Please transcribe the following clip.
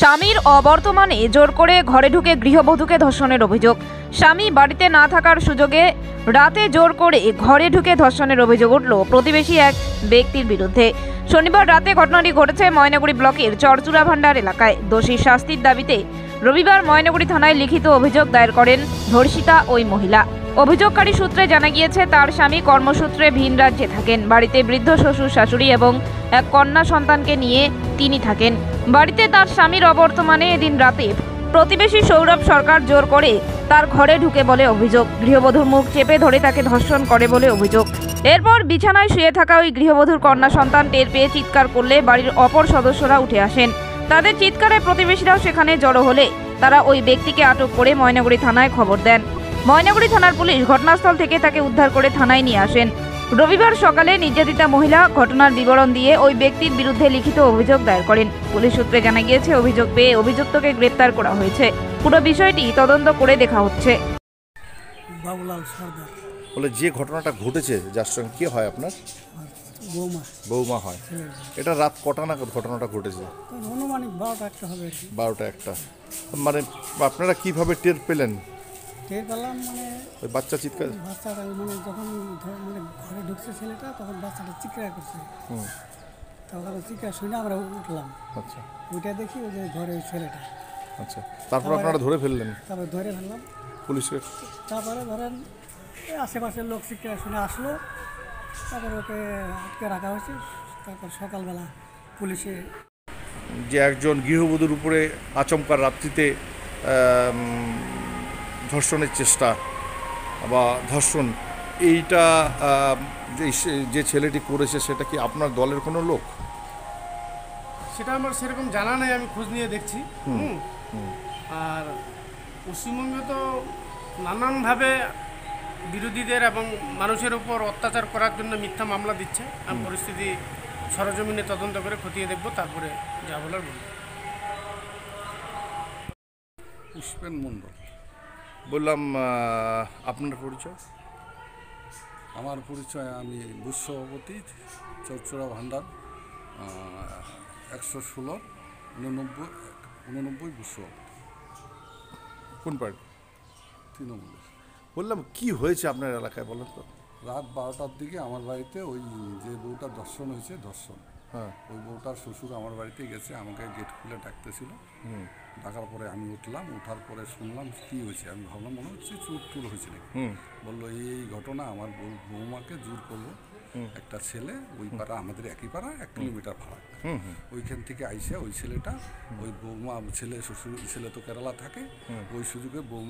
স্বামীর অবর্তমানে জোর করে ঘরে ঢুকে গৃহবধূকে ধর্ষণের অভিযোগ। স্বামী বাড়িতে না থাকার সুযোগে রাতে জোর করে ঘরে ঢুকে ধর্ষণের অভিযোগ উঠল প্রতিবেশী এক ব্যক্তির বিরুদ্ধে। শনিবার রাতে ঘটনাটি ঘটেছে ময়নাগুড়ি ব্লকের চরচুরা ভান্ডার এলাকায়। দোষীর শাস্তির দাবিতে রবিবার ময়নাগুড়ি থানায় লিখিত অভিযোগ দায়ের করেন ধর্ষিতা ওই মহিলা। অভিযোগকারী সূত্রে জানা গিয়েছে, তার স্বামী কর্মসূত্রে ভিন রাজ্যে থাকেন। বাড়িতে বৃদ্ধ শ্বশুর শাশুড়ি এবং এক কন্যা সন্তানকে নিয়ে তিনি থাকেন। বাড়িতে তার স্বামীর অবর্তমানে এদিন রাতে প্রতিবেশী সৌরভ সরকার জোর করে তার ঘরে ঢুকে বলে অভিযোগ। গৃহবধূর মুখ চেপে ধরে তাকে ধর্ষণ করে বলে অভিযোগ। এরপর বিছানায় শুয়ে থাকা ওই গৃহবধূর কন্যা সন্তান টের পেয়ে চিৎকার করলে বাড়ির অপর সদস্যরা উঠে আসেন। তাদের চিৎকারে প্রতিবেশীরাও সেখানে জড়ো হলে তারা ওই ব্যক্তিকে আটক করে ময়নাগুড়ি থানায় খবর দেন। ময়নাগুড়ি থানার পুলিশ ঘটনাস্থল থেকে তাকে উদ্ধার করে থানায় নিয়ে আসেন। রবিবার সকালে নির্যাতিতা মহিলা ঘটনার বিবরণ দিয়ে ওই ব্যক্তির বিরুদ্ধে লিখিত অভিযোগ দায়ের করেন। পুলিশ সূত্রে জানা গিয়েছে, অভিযোগ পেয়ে অভিযুক্তকে গ্রেপ্তার করা হয়েছে। পুরো বিষয়টি তদন্ত করে দেখা হচ্ছে। বাবুলাল সরকার বলে যে ঘটনাটা ঘটেছে, যার সঙ্গে কি হয় আপনার বৌমা বৌমা হয়, এটা রাত কটা নাগাদ ঘটনাটা ঘটেছে? অনুমানিক 12টা একটা হবে। 12টা একটা। মানে আপনারা কিভাবে টের পেলেন? টের পেলাম মানে ওই বাচ্চা চিৎকার, বাচ্চাটা মানে যখন মানে ঘরে ঢুকছে ছেলেটা, তখন বাচ্চাটা চিৎকার করছে। তখন চিৎকার শুনে আমরা উঠলাম। আচ্ছা, ওইটা দেখি ওই যে ঘরে ওই ছেলেটা। আচ্ছা, তারপর আপনারা ধরে ফেললেন? তারপরে ধরে ফেললাম পুলিশকে। তারপরে ধরেন এই আশেপাশের লোক চিৎকার শুনে আসলো, তারপরে ওকে আটকে রাখা হয়েছে। তারপর সকালবেলা পুলিশে যে একজন গৃহবধূর উপরে আচমকা রাত্রিতে ধর্ষণের চেষ্টা বা ধর্ষণ, এইটা যে ছেলেটি করেছে সেটা কি আপনার দলের কোনো লোক? সেটা আমার সেরকম জানা নেই, আমি খোঁজ নিয়ে দেখছি। আর পশ্চিমবঙ্গে তো নানানভাবে বিরোধীদের এবং মানুষের উপর অত্যাচার করার জন্য মিথ্যা মামলা দিচ্ছে। আমি পরিস্থিতি সরজমিনে তদন্ত করে খতিয়ে দেখব, তারপরে যা বলার বলব। পুষ্পেন মণ্ডল। বললাম, আপনার পরিচয়? আমার পরিচয়, আমি বুথ সভাপতি, চরচুরা ভান্ডার 116 89 বুথ সভাপতি। কোন পার্টি? তৃণমূলের। বললাম, কি হয়েছে আপনার এলাকায় বলেন তো? রাত 12টার দিকে আমার বাড়িতে ওই যে বউটা ধর্ষণ হয়েছে, হ্যাঁ, ওই বউটার শ্বশুর আমার বাড়িতে গেছে, আমাকে গেট খুলে ডাকতেছিল। ডাকার পরে আমি উঠলাম, উঠার পরে শুনলাম কি হয়েছে। আমি ভাবলাম মনে হচ্ছে চুর টুর হয়েছে নাকি। বললো এই ঘটনা, আমার বৌমাকে জোর করলো একটা ছেলে, ওই পাড়া, আমাদের একই পাড়া, 1 কিলোমিটার ফারাক। ওইখান থেকে আইসে ওই ছেলেটা, ওই বৌমা ছেলে শ্বশুর, ছেলে তো কেরালা থাকে, ওই সুযোগে বৌমা